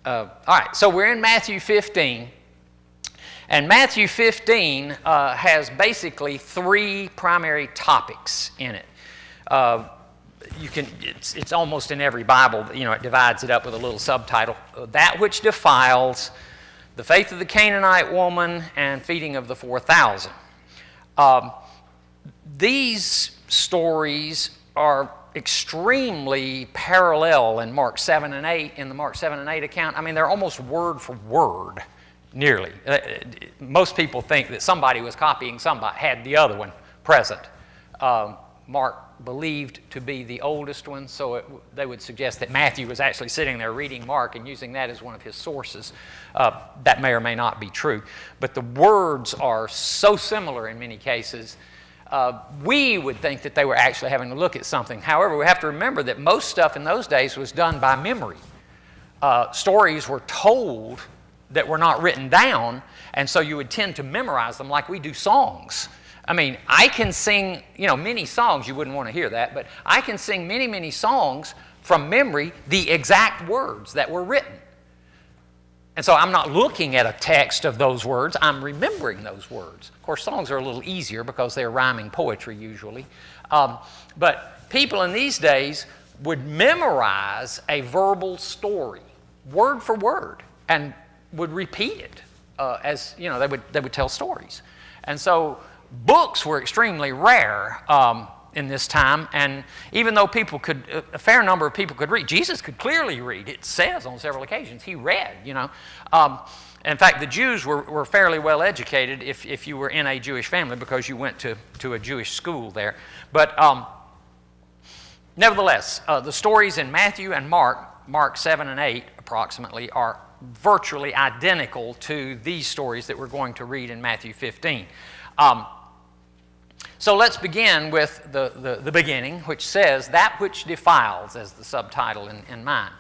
All right, so we're in Matthew 15. And Matthew 15 has basically three primary topics in it. It's almost in every Bible, it divides it up with a little subtitle. That which defiles, the faith of the Canaanite woman, and feeding of the 4,000. These stories are extremely parallel in Mark 7 and 8, in the Mark 7 and 8 account. I mean, they're almost word for word, nearly. Most people think that somebody was copying somebody, had the other one present. Mark believed to be the oldest one, so they would suggest that Matthew was actually sitting there reading Mark and using that as one of his sources. That may or may not be true. But the words are so similar in many cases, we would think that they were actually having to look at something. However, we have to remember that most stuff in those days was done by memory. Stories were told that were not written down, and so you would tend to memorize them like we do songs. I mean, I can sing, many songs, you wouldn't want to hear that, but I can sing many, many songs from memory, the exact words that were written. And so I'm not looking at a text of those words, I'm remembering those words. Of course, songs are a little easier because they're rhyming poetry usually. But people in these days would memorize a verbal story, word for word, and would repeat it as, they would tell stories. And so books were extremely rare in this time, and even though a fair number of people could read, Jesus could clearly read. It says on several occasions he read, In fact, the Jews were fairly well educated if you were in a Jewish family because you went to a Jewish school there. But nevertheless, the stories in Matthew and Mark 7 and 8 approximately, are virtually identical to these stories that we're going to read in Matthew 15. So let's begin with the beginning, which says, that which defiles, as the subtitle in mine.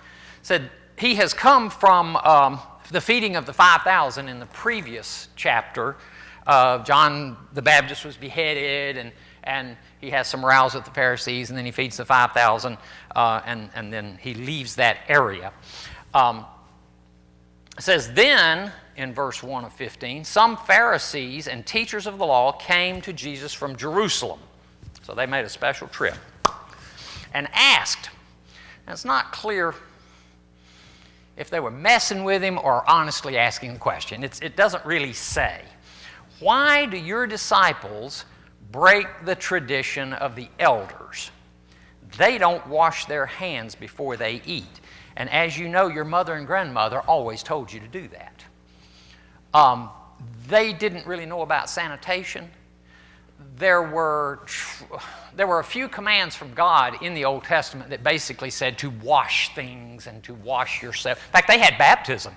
Said, he has come from the feeding of the 5,000 in the previous chapter. John the Baptist was beheaded, and he has some rows with the Pharisees, and then he feeds the 5,000, and then he leaves that area. It says, then, in verse 1 of 15, some Pharisees and teachers of the law came to Jesus from Jerusalem. So they made a special trip and asked. Now, it's not clear if they were messing with him or honestly asking the question. It doesn't really say. Why do your disciples break the tradition of the elders? They don't wash their hands before they eat. And as you know, your mother and grandmother always told you to do that. They didn't really know about sanitation. There were a few commands from God in the Old Testament that basically said to wash things and to wash yourself. In fact, they had baptism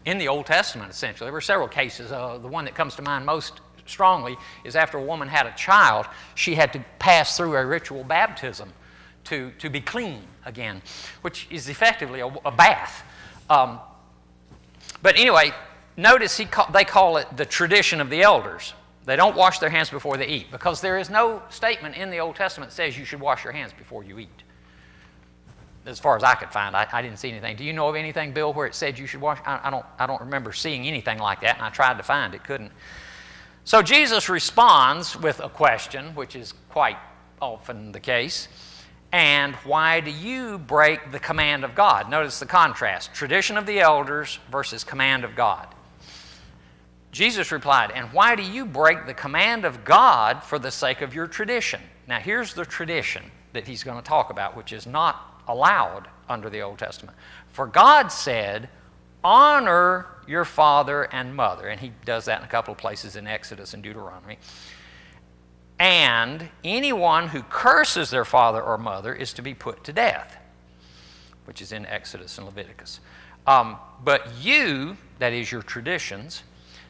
in the Old Testament, essentially. There were several cases. The one that comes to mind most strongly is after a woman had a child, she had to pass through a ritual baptism to be clean again, which is effectively a bath. But anyway, notice they call it the tradition of the elders. They don't wash their hands before they eat, because there is no statement in the Old Testament that says you should wash your hands before you eat. As far as I could find, I didn't see anything. Do you know of anything, Bill, where it said you should wash? I don't remember seeing anything like that, and I tried to find it, couldn't. So Jesus responds with a question, which is quite often the case. And why do you break the command of God? Notice the contrast. Tradition of the elders versus command of God. Jesus replied, and why do you break the command of God for the sake of your tradition? Now here's the tradition that he's going to talk about, which is not allowed under the Old Testament. For God said, honor your father and mother. And he does that in a couple of places in Exodus and Deuteronomy. And anyone who curses their father or mother is to be put to death, which is in Exodus and Leviticus. But you, that is your traditions,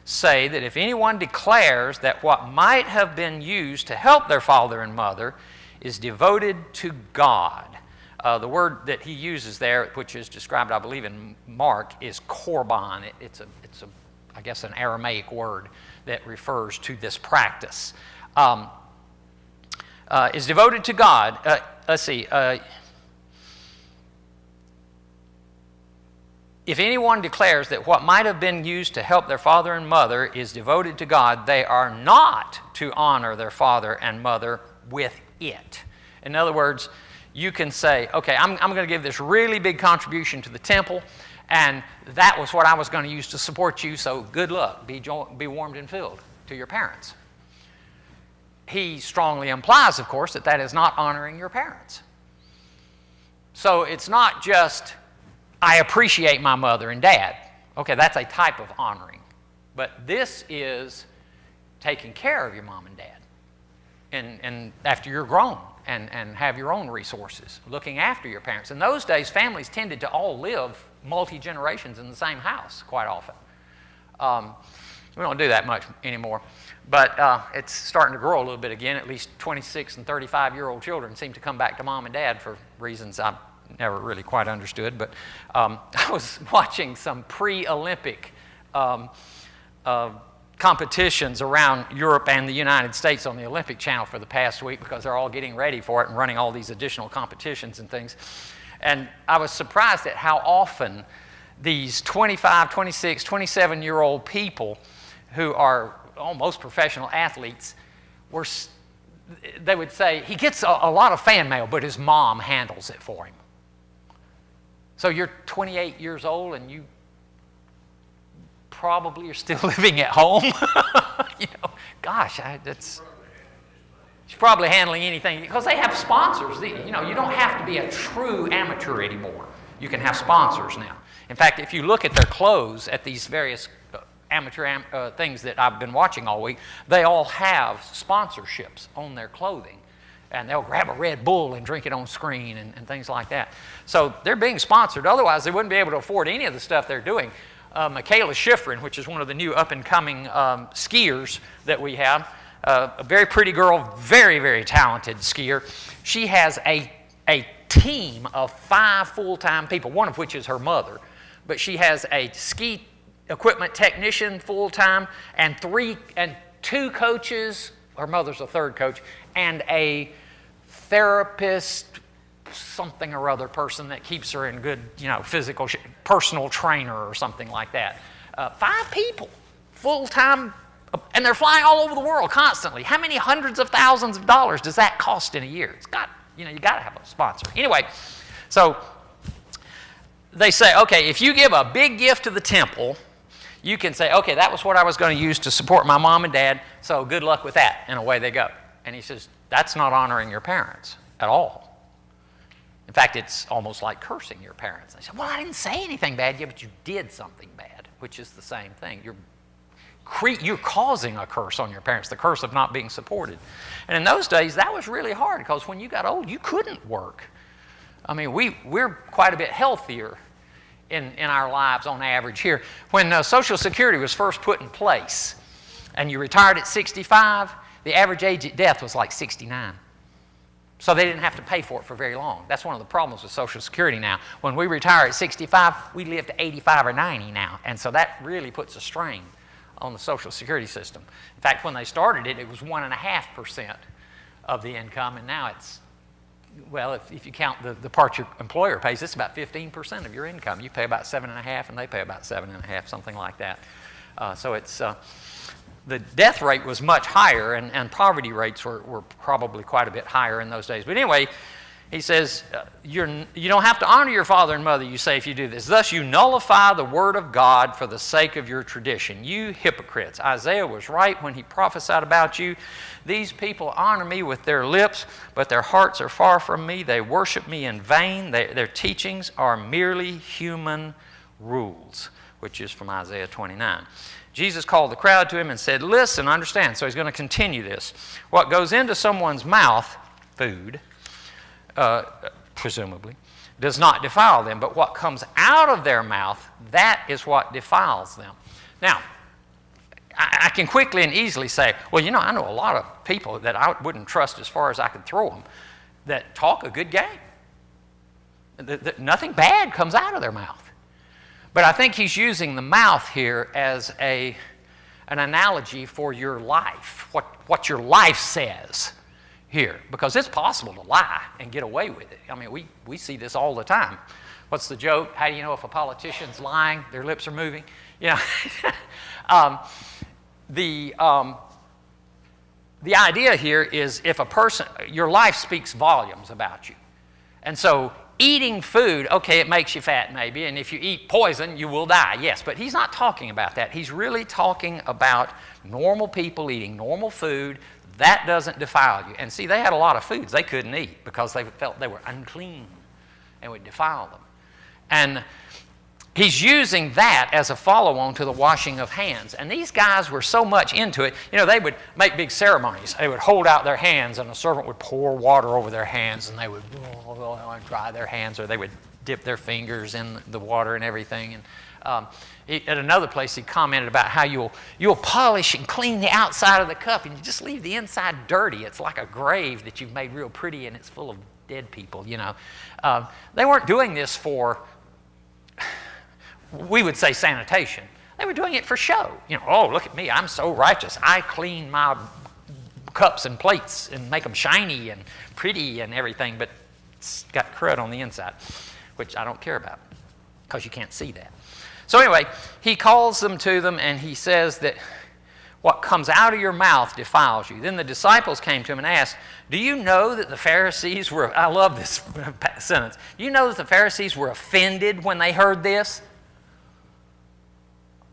say that if anyone declares that what might have been used to help their father and mother is devoted to God. The word that he uses there, which is described, I believe, in Mark, is korban. It's I guess, an Aramaic word that refers to this practice. Is devoted to God. Let's see. if anyone declares that what might have been used to help their father and mother is devoted to God, they are not to honor their father and mother with it. In other words, you can say, okay, I'm going to give this really big contribution to the temple, and that was what I was going to use to support you, so good luck. Be warmed and filled to your parents. He strongly implies, of course, that that is not honoring your parents. So it's not just, I appreciate my mother and dad. Okay, that's a type of honoring. But this is taking care of your mom and dad. And after you're grown and have your own resources, looking after your parents. In those days, families tended to all live multi-generations in the same house quite often. We don't do that much anymore. But it's starting to grow a little bit again. At least 26 and 35-year-old children seem to come back to mom and dad for reasons I've never really quite understood. But I was watching some pre-Olympic competitions around Europe and the United States on the Olympic Channel for the past week because they're all getting ready for it and running all these additional competitions and things. And I was surprised at how often these 25, 26, 27-year-old people who are almost professional athletes they would say, he gets a lot of fan mail, but his mom handles it for him. So you're 28 years old and you probably are still living at home. Gosh, she's probably handling anything because they have sponsors. You don't have to be a true amateur anymore. You can have sponsors now. In fact, if you look at their clothes at these various amateur things that I've been watching all week, they all have sponsorships on their clothing. And they'll grab a Red Bull and drink it on screen and things like that. So they're being sponsored. Otherwise, they wouldn't be able to afford any of the stuff they're doing. Michaela Schifrin, which is one of the new up-and-coming skiers that we have, a very pretty girl, very, very talented skier. She has a team of 5 full-time people, one of which is her mother. But she has a ski equipment technician full-time and 2 coaches. Her mother's a 3rd coach, and a therapist, something or other person that keeps her in good, physical personal trainer or something like that. 5 people, full-time, and they're flying all over the world constantly. How many hundreds of thousands of dollars does that cost in a year? It's got, you got to have a sponsor. Anyway, so they say, okay, if you give a big gift to the temple, you can say, okay, that was what I was going to use to support my mom and dad, so good luck with that, and away they go. And he says, that's not honoring your parents at all. In fact, it's almost like cursing your parents. They say, well, I didn't say anything bad. Yeah, but you did something bad, which is the same thing. You're causing a curse on your parents, the curse of not being supported. And in those days, that was really hard because when you got old, you couldn't work. I mean, we're quite a bit healthier in our lives on average here. When Social Security was first put in place and you retired at 65, the average age at death was like 69. So they didn't have to pay for it for very long. That's one of the problems with Social Security now. When we retire at 65, we live to 85 or 90 now. And so that really puts a strain on the Social Security system. In fact, when they started it, it was 1.5% of the income, and now it's, well, if you count the part your employer pays, it's about 15% of your income. You pay about 7.5%, and they pay about 7.5%, something like that. So it's the death rate was much higher, and poverty rates were probably quite a bit higher in those days. But anyway, he says, you don't have to honor your father and mother, you say, if you do this. Thus you nullify the word of God for the sake of your tradition. You hypocrites. Isaiah was right when he prophesied about you. These people honor me with their lips, but their hearts are far from me. They worship me in vain. Their teachings are merely human rules, which is from Isaiah 29. Jesus called the crowd to him and said, listen, understand. So he's going to continue this. What goes into someone's mouth, food, presumably, does not defile them, but what comes out of their mouth, that is what defiles them. Now, I can quickly and easily say, well, I know a lot of people that I wouldn't trust as far as I could throw them that talk a good game. Nothing bad comes out of their mouth. But I think he's using the mouth here as an analogy for your life, what your life says here, because it's possible to lie and get away with it. I mean, we see this all the time. What's the joke? How do you know if a politician's lying? Their lips are moving. You know, the idea here is if a person, your life speaks volumes about you. And so eating food, okay, it makes you fat maybe, and if you eat poison, you will die, yes. But he's not talking about that. He's really talking about normal people eating normal food. That doesn't defile you. And see, they had a lot of foods they couldn't eat because they felt they were unclean and would defile them. And he's using that as a follow-on to the washing of hands. And these guys were so much into it, you know, they would make big ceremonies. They would hold out their hands, and a servant would pour water over their hands, and they would dry their hands, or they would dip their fingers in the water and everything. And at another place, he commented about how you'll polish and clean the outside of the cup, and you just leave the inside dirty. It's like a grave that you've made real pretty, and it's full of dead people, you know. They weren't doing this for, we would say, sanitation. They were doing it for show. You know, oh, look at me, I'm so righteous. I clean my cups and plates and make them shiny and pretty and everything, but it's got crud on the inside, which I don't care about because you can't see that. So anyway, he calls them to them, and he says that what comes out of your mouth defiles you. Then the disciples came to him and asked, do you know that the Pharisees were, I love this sentence, do you know that the Pharisees were offended when they heard this?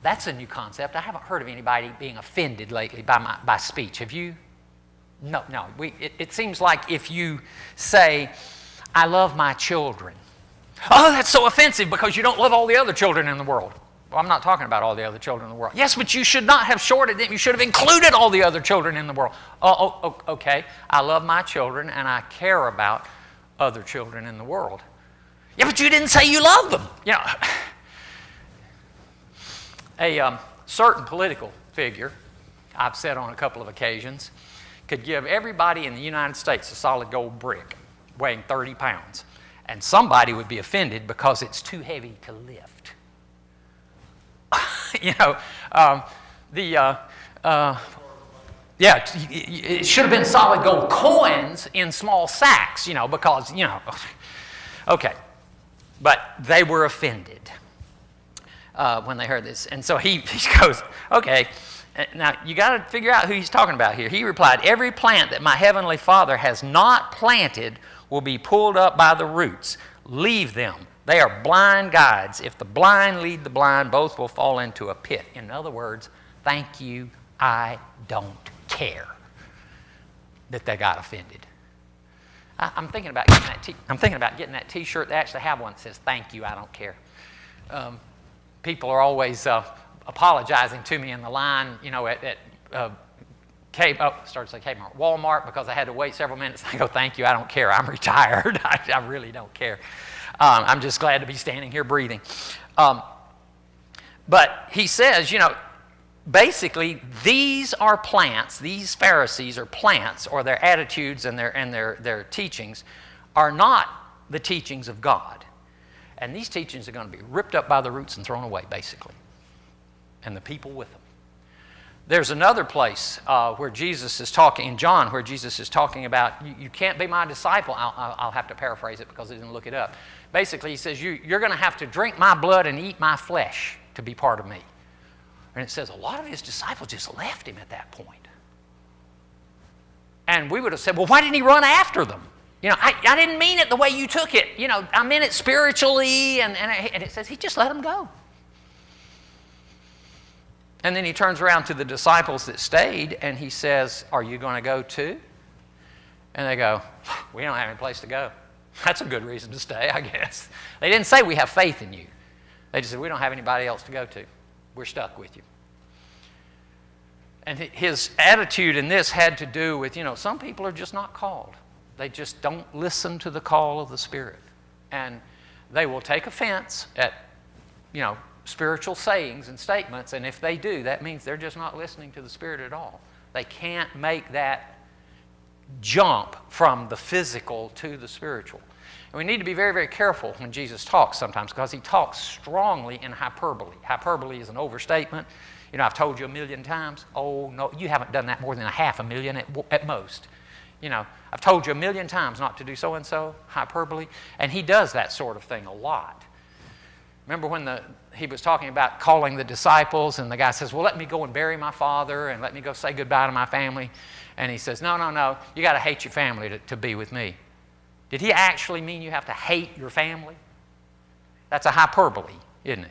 That's a new concept. I haven't heard of anybody being offended lately by speech. Have you? No. It seems like if you say, I love my children. Oh, that's so offensive because you don't love all the other children in the world. Well, I'm not talking about all the other children in the world. Yes, but you should not have shorted it. You should have included all the other children in the world. Oh, okay. I love my children and I care about other children in the world. Yeah, but you didn't say you love them. You know, a certain political figure, I've said on a couple of occasions, could give everybody in the United States a solid gold brick weighing 30 pounds. And somebody would be offended because it's too heavy to lift. You know, it should have been solid gold coins in small sacks, you know, because, you know, okay. But they were offended when they heard this. And so he goes, okay, now you got to figure out who he's talking about here. He replied, every plant that my heavenly Father has not planted will be pulled up by the roots. Leave them. They are blind guides. If the blind lead the blind, both will fall into a pit. In other words, thank you, I don't care that they got offended. I'm thinking about getting that T-shirt. They actually have one that says, thank you, I don't care. People are always apologizing to me in the line, you know, at Walmart, because I had to wait several minutes. I go, thank you, I don't care. I'm retired. I really don't care. I'm just glad to be standing here breathing. But he says, you know, basically these are plants. These Pharisees are plants, or their attitudes and their teachings are not the teachings of God. And these teachings are going to be ripped up by the roots and thrown away, basically. And the people with them. There's another place where Jesus is talking, in John, where Jesus is talking about, you can't be my disciple. I'll have to paraphrase it because I didn't look it up. Basically, he says, you're going to have to drink my blood and eat my flesh to be part of me. And it says a lot of his disciples just left him at that point. And we would have said, well, why didn't he run after them? You know, I didn't mean it the way you took it. You know, I meant it spiritually. And it says he just let them go. And then he turns around to the disciples that stayed and he says, are you going to go too? And they go, we don't have any place to go. That's a good reason to stay, I guess. They didn't say we have faith in you. They just said, we don't have anybody else to go to. We're stuck with you. And his attitude in this had to do with, you know, some people are just not called. They just don't listen to the call of the Spirit. And they will take offense at, you know, spiritual sayings and statements, and if they do, that means they're just not listening to the Spirit at all. They can't make that jump from the physical to the spiritual. And we need to be very, very careful when Jesus talks sometimes, because he talks strongly in hyperbole. Hyperbole is an overstatement. You know, I've told you 1,000,000 times. Oh, no, you haven't done that more than 500,000 at most. I've told you a million times not to do so-and-so, hyperbole. And he does that sort of thing a lot. Remember when he was talking about calling the disciples, and the guy says, well, let me go and bury my father, and let me go say goodbye to my family. And he says, no, you got to hate your family to be with me. Did he actually mean you have to hate your family? That's a hyperbole, isn't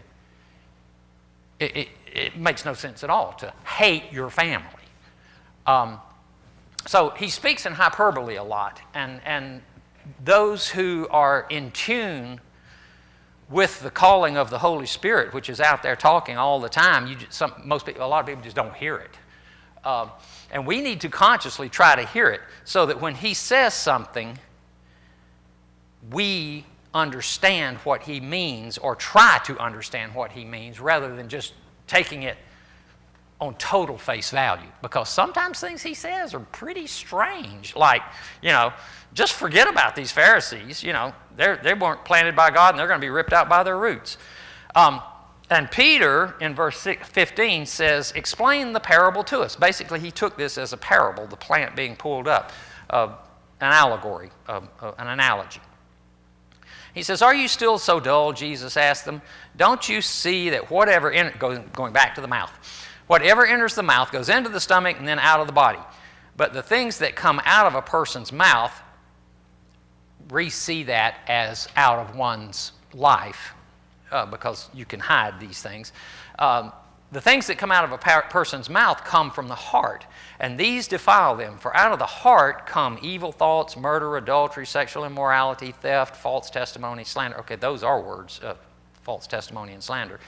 it? It makes no sense at all to hate your family. So he speaks in hyperbole a lot, and those who are in tune with the calling of the Holy Spirit, which is out there talking all the time, a lot of people just don't hear it. And we need to consciously try to hear it so that when he says something, we understand what he means, or try to understand what he means, rather than just taking it on total face value. Because sometimes things he says are pretty strange. Like, just forget about these Pharisees. They weren't planted by God, and they're going to be ripped out by their roots. And Peter, in verse 15, says, explain the parable to us. Basically, he took this as a parable, the plant being pulled up, an allegory, an analogy. He says, are you still so dull, Jesus asked them. Don't you see that whatever, going back to the mouth, whatever enters the mouth goes into the stomach and then out of the body. But the things that come out of a person's mouth, we see that as out of one's life, because you can hide these things. The things that come out of a person's mouth come from the heart, and these defile them. For out of the heart come evil thoughts, murder, adultery, sexual immorality, theft, false testimony, slander. Okay, those are words, false testimony and slander.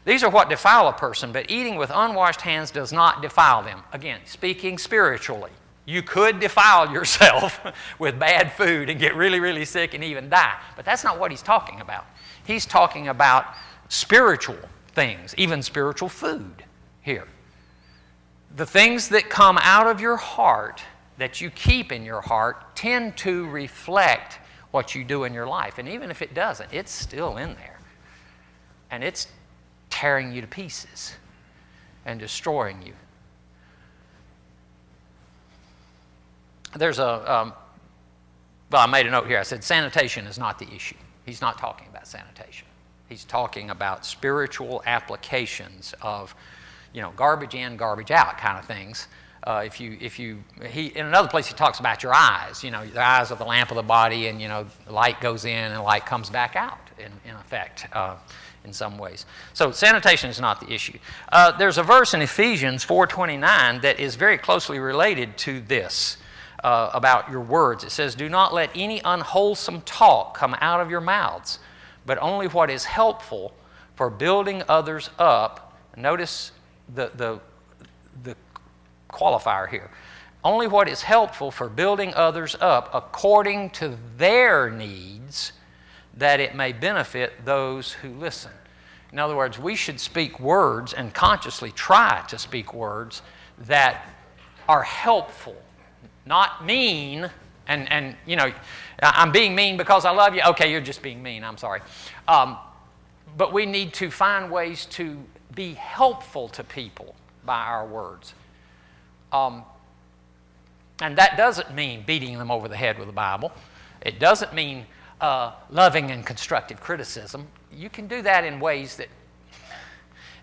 These are what defile a person, but eating with unwashed hands does not defile them. Again, speaking spiritually, you could defile yourself with bad food and get really, really sick and even die. But that's not what he's talking about. He's talking about spiritual things, even spiritual food here. The things that come out of your heart, that you keep in your heart, tend to reflect what you do in your life. And even if it doesn't, it's still in there. And it's tearing you to pieces and destroying you. There's I made a note here. I said sanitation is not the issue. He's not talking about sanitation. He's talking about spiritual applications of, garbage in, garbage out kind of things. In another place he talks about your eyes. The eyes are the lamp of the body, and light goes in and light comes back out. In effect, in some ways. So sanitation is not the issue. There's a verse in Ephesians 4:29 that is very closely related to this. About your words. It says, do not let any unwholesome talk come out of your mouths, but only what is helpful for building others up. Notice the qualifier here. Only what is helpful for building others up according to their needs, that it may benefit those who listen. In other words, we should speak words and consciously try to speak words that are helpful. Not mean, and I'm being mean because I love you. Okay, you're just being mean, I'm sorry. But we need to find ways to be helpful to people by our words. And that doesn't mean beating them over the head with the Bible. It doesn't mean loving and constructive criticism. You can do that in ways that...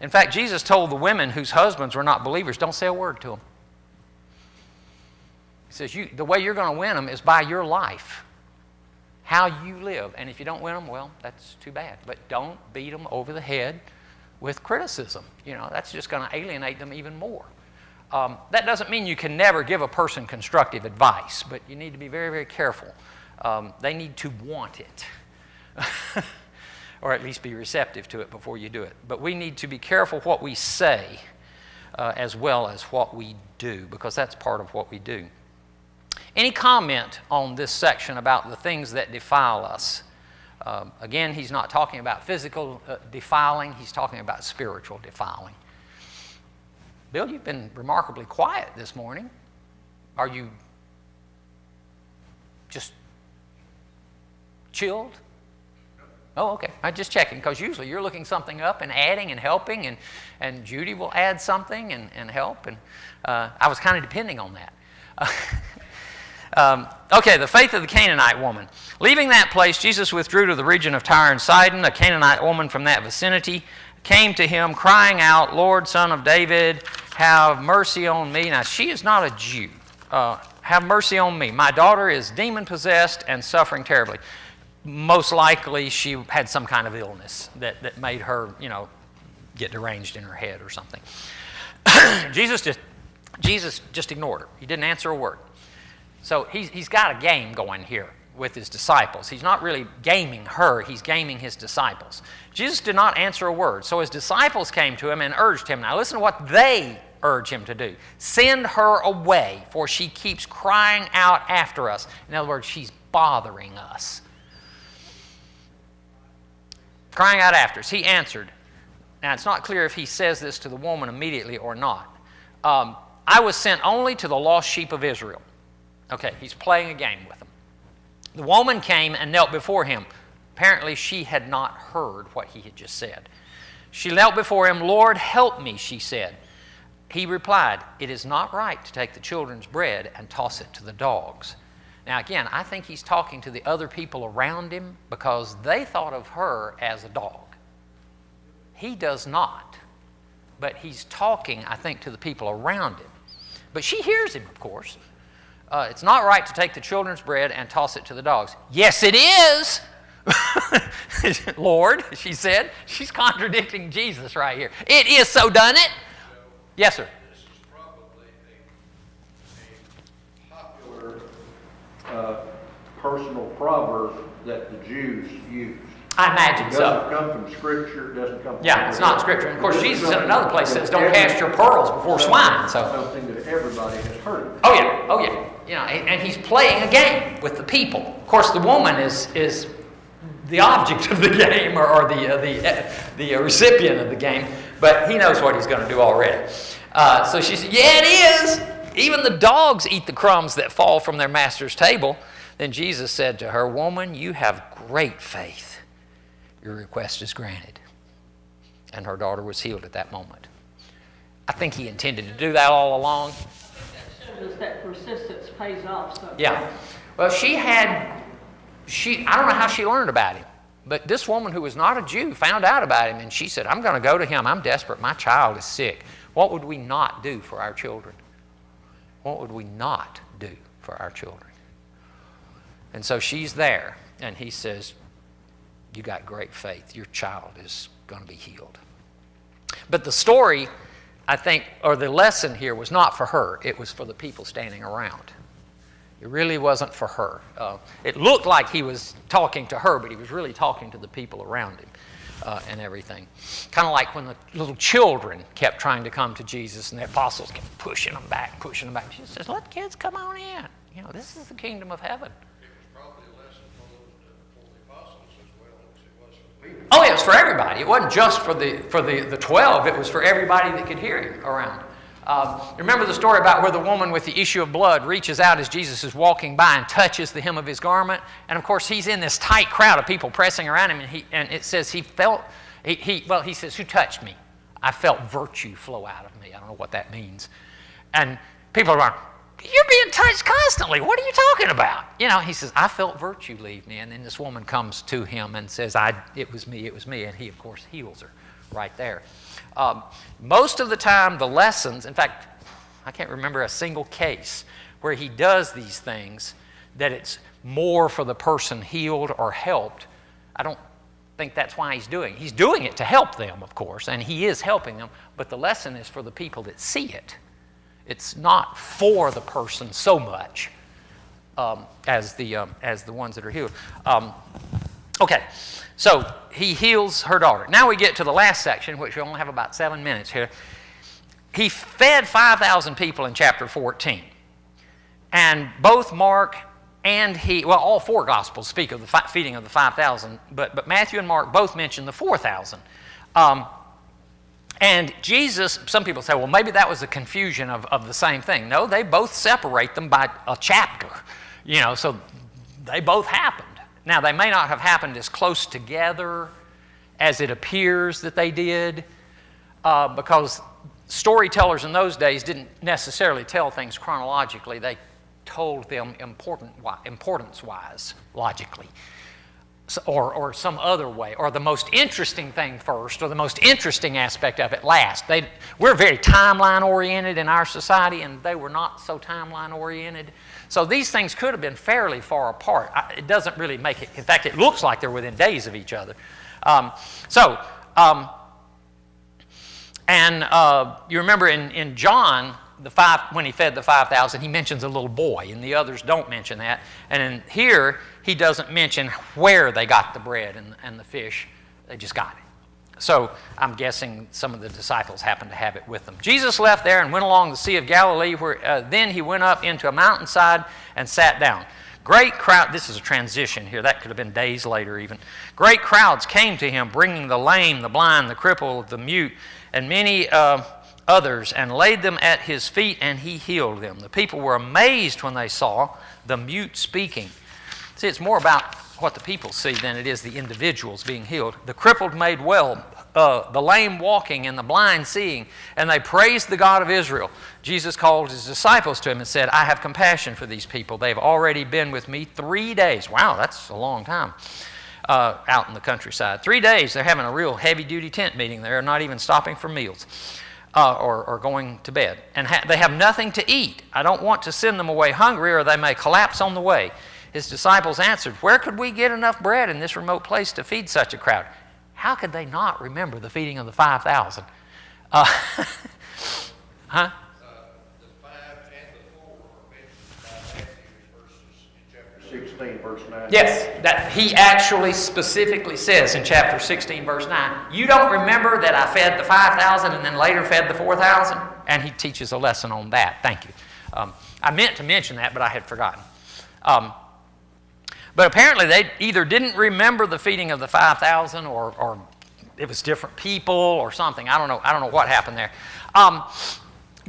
In fact, Jesus told the women whose husbands were not believers, don't say a word to them. He says, the way you're going to win them is by your life, how you live. And if you don't win them, well, that's too bad. But don't beat them over the head with criticism. That's just going to alienate them even more. That doesn't mean you can never give a person constructive advice, but you need to be very, very careful. They need to want it, or at least be receptive to it before you do it. But we need to be careful what we say as well as what we do, because that's part of what we do. Any comment on this section about the things that defile us? Again, he's not talking about physical defiling. He's talking about spiritual defiling. Bill, you've been remarkably quiet this morning. Are you just chilled? Oh, okay. I'm just checking, because usually you're looking something up and adding and helping, and Judy will add something and help. And I was kind of depending on that. Okay, the faith of the Canaanite woman. Leaving that place, Jesus withdrew to the region of Tyre and Sidon. A Canaanite woman from that vicinity came to him, crying out, Lord, Son of David, have mercy on me. Now, she is not a Jew. Have mercy on me. My daughter is demon-possessed and suffering terribly. Most likely, she had some kind of illness that made her, get deranged in her head or something. Jesus just ignored her. He didn't answer a word. So he's got a game going here with his disciples. He's not really gaming her, he's gaming his disciples. Jesus did not answer a word. So his disciples came to him and urged him. Now listen to what they urge him to do. Send her away, for she keeps crying out after us. In other words, she's bothering us. Crying out after us. He answered. Now it's not clear if he says this to the woman immediately or not. I was sent only to the lost sheep of Israel. Okay, he's playing a game with them. The woman came and knelt before him. Apparently, she had not heard what he had just said. She knelt before him. Lord, help me, she said. He replied, it is not right to take the children's bread and toss it to the dogs. Now, again, I think he's talking to the other people around him because they thought of her as a dog. He does not. But he's talking, I think, to the people around him. But she hears him, of course. It's not right to take the children's bread and toss it to the dogs. Yes, it is, Lord, she said. She's contradicting Jesus right here. It is so, done it? Yes, sir. This is probably a popular personal proverb that the Jews used. I imagine so. It doesn't come from Scripture. It doesn't come from it's not Scripture. And of course, Jesus in another place says, don't cast your pearls before swine. So something that everybody has heard. Oh, yeah. And he's playing a game with the people. Of course, the woman is the object of the game or the recipient of the game, but he knows what he's going to do already. So she said, yeah, it is. Even the dogs eat the crumbs that fall from their master's table. Then Jesus said to her, woman, you have great faith. Your request is granted. And her daughter was healed at that moment. I think he intended to do that all along. That persistence pays off. So. Yeah. Well, I don't know how she learned about him, but this woman who was not a Jew found out about him, and she said, I'm going to go to him. I'm desperate. My child is sick. What would we not do for our children? What would we not do for our children? And so she's there, and he says, you got great faith. Your child is going to be healed. But the story, I think, or the lesson here was not for her. It was for the people standing around. It really wasn't for her. It looked like he was talking to her, but he was really talking to the people around him and everything. Kind of like when the little children kept trying to come to Jesus and the apostles kept pushing them back. She says, let kids come on in. This is the kingdom of heaven. It was probably a lesson for the apostles as well as it was for the people. Oh, it was for everybody. It wasn't just for the 12. It was for everybody that could hear him around. Remember the story about where the woman with the issue of blood reaches out as Jesus is walking by and touches the hem of his garment? And of course, he's in this tight crowd of people pressing around him, and it says he says, who touched me? I felt virtue flow out of me. I don't know what that means. And people are going, you're being touched constantly. What are you talking about? He says, I felt virtue leave me. And then this woman comes to him and says, it was me. And he, of course, heals her right there. Most of the time, the lessons, in fact, I can't remember a single case where he does these things that it's more for the person healed or helped. I don't think that's why he's doing it. He's doing it to help them, of course, and he is helping them, but the lesson is for the people that see it. It's not for the person so much as the ones that are healed. Okay, so he heals her daughter. Now we get to the last section, which we only have about 7 minutes here. He fed 5,000 people in chapter 14. And both Mark and all four Gospels speak of the feeding of the 5,000, but Matthew and Mark both mention the 4,000. And Jesus, some people say, well, maybe that was a confusion of the same thing. No, they both separate them by a chapter, so they both happened. Now, they may not have happened as close together as it appears that they did, because storytellers in those days didn't necessarily tell things chronologically. They told them importance-wise, logically, or some other way, or the most interesting thing first, or the most interesting aspect of it last. We're very timeline-oriented in our society, and they were not so timeline-oriented. So these things could have been fairly far apart. It doesn't really make it. In fact, it looks like they're within days of each other. You remember in John, when he fed the 5,000, he mentions a little boy, and the others don't mention that. And in here, he doesn't mention where they got the bread and the fish. They just got it. So I'm guessing some of the disciples happened to have it with them. Jesus left there and went along the Sea of Galilee, where then he went up into a mountainside and sat down. Great crowd, this is a transition here, that could have been days later even. Great crowds came to him, bringing the lame, the blind, the crippled, the mute, and many others, and laid them at his feet, and he healed them. The people were amazed when they saw the mute speaking. See, it's more about what the people see than it is the individuals being healed. The crippled made well, the lame walking, and the blind seeing, and they praised the God of Israel. Jesus called his disciples to him and said, I have compassion for these people. They've already been with me 3 days. Wow, that's a long time. Out in the countryside. 3 days, they're having a real heavy-duty tent meeting. They're not even stopping for meals or going to bed. And they have nothing to eat. I don't want to send them away hungry, or they may collapse on the way. His disciples answered, where could we get enough bread in this remote place to feed such a crowd? How could they not remember the feeding of the 5,000? The 5 and the 4 are mentioned by Matthew in chapter 16, verse 9. Yes, that he actually specifically says in chapter 16, verse 9, you don't remember that I fed the 5,000 and then later fed the 4,000? And he teaches a lesson on that. Thank you. I meant to mention that, but I had forgotten. But apparently they either didn't remember the feeding of the 5,000 or it was different people or something. I don't know what happened there.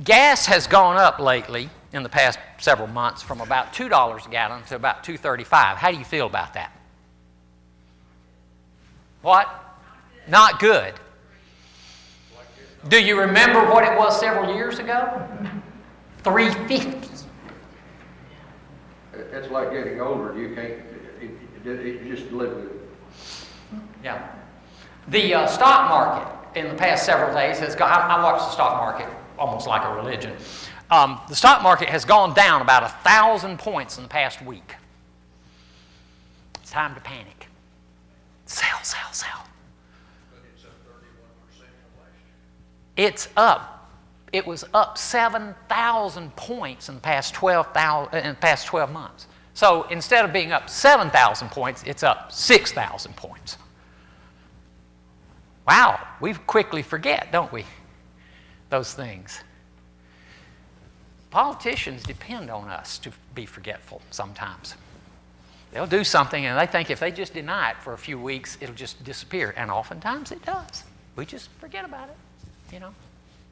Gas has gone up lately in the past several months from about $2 a gallon to about $2.35. How do you feel about that? What? Not good. Do you remember what it was several years ago? $3.50. It's like getting older. You can't, you just live with it. Yeah. The stock market in the past several days has gone, I watch the stock market almost like a religion. The stock market has gone down about 1,000 points in the past week. It's time to panic. Sell, sell, sell. But it's up 31% from last year. It's up. It was up 7,000 points in the past 12 months. So instead of being up 7,000 points, it's up 6,000 points. Wow, we quickly forget, don't we? Those things. Politicians depend on us to be forgetful sometimes. They'll do something and they think if they just deny it for a few weeks, it'll just disappear. And oftentimes it does. We just forget about it, you know.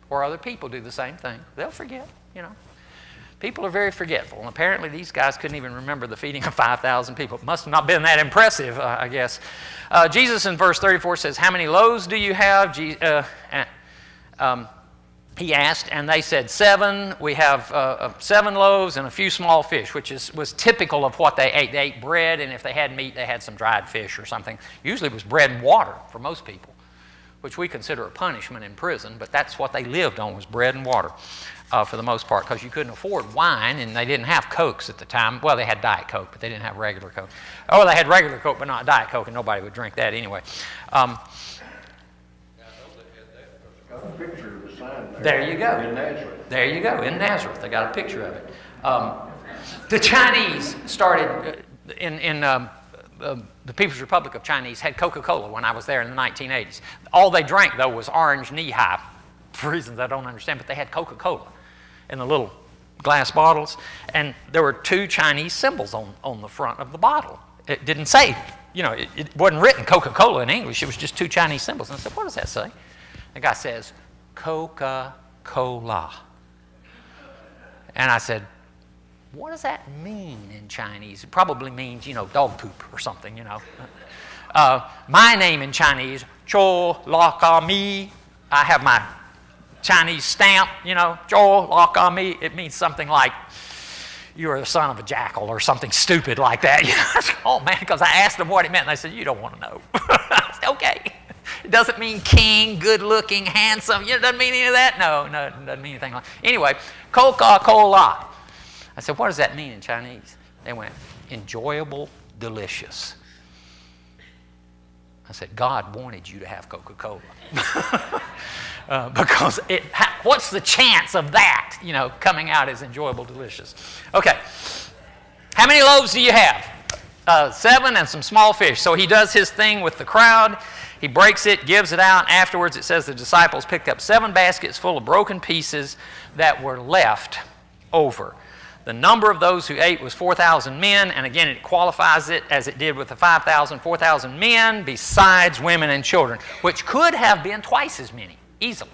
Or other people do the same thing. They'll forget, you know. People are very forgetful. And apparently these guys couldn't even remember the feeding of 5,000 people. It must have not been that impressive, I guess. Jesus in verse 34 says, how many loaves do you have? He asked, and they said 7. We have 7 loaves and a few small fish, which was typical of what they ate. They ate bread, and if they had meat, they had some dried fish or something. Usually it was bread and water for most people, which we consider a punishment in prison, but that's what they lived on, was bread and water for the most part, because you couldn't afford wine, and they didn't have Cokes at the time. Well, they had Diet Coke, but they didn't have regular Coke. Or they had regular Coke, but not Diet Coke, and nobody would drink that anyway. Got a picture of the sign there. There you go. In Nazareth. There you go, in Nazareth. They got a picture of it. The Chinese started in the People's Republic of Chinese had Coca-Cola when I was there in the 1980s. All they drank, though, was orange knee-high, for reasons I don't understand, but they had Coca-Cola in the little glass bottles, and there were 2 Chinese symbols on the front of the bottle. It didn't say, you know, it wasn't written Coca-Cola in English. It was just 2 Chinese symbols. And I said, what does that say? The guy says, Coca-Cola. And I said, what does that mean in Chinese? It probably means, you know, dog poop or something, you know. My name in Chinese, Cho Lochamy. I have my Chinese stamp, you know, Cho Lochamy. It means something like, you are the son of a jackal or something stupid like that. You know? Oh, man, because I asked them what it meant, and they said, you don't want to know. I said, okay. It doesn't mean king, good-looking, handsome. It doesn't mean any of that. No, it doesn't mean anything like that. Anyway, Coca-Cola. I said, what does that mean in Chinese? They went, enjoyable, delicious. I said, God wanted you to have Coca-Cola. Because what's the chance of that, you know, coming out as enjoyable, delicious? Okay. How many loaves do you have? 7 and some small fish. So he does his thing with the crowd. He breaks it, gives it out. Afterwards, it says the disciples picked up 7 baskets full of broken pieces that were left over. The number of those who ate was 4,000 men, and again, it qualifies it as it did with the 5,000, 4,000 men, besides women and children, which could have been twice as many, easily.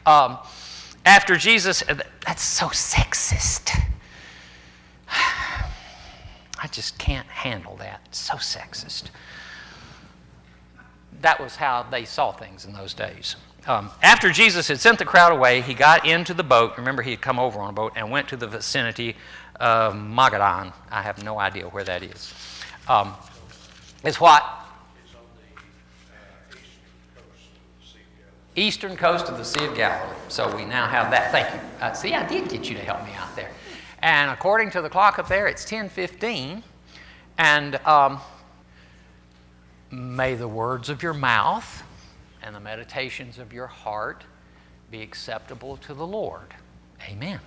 After Jesus, that's so sexist. I just can't handle that. It's so sexist. That was how they saw things in those days. After Jesus had sent the crowd away, he got into the boat. Remember, he had come over on a boat and went to the vicinity of Magadan. I have no idea where that is. It's what? It's on the Eastern coast of the Sea of Galilee. So we now have that. Thank you. See, I did get you to help me out there. And according to the clock up there, it's 10:15. And may the words of your mouth and the meditations of your heart be acceptable to the Lord. Amen.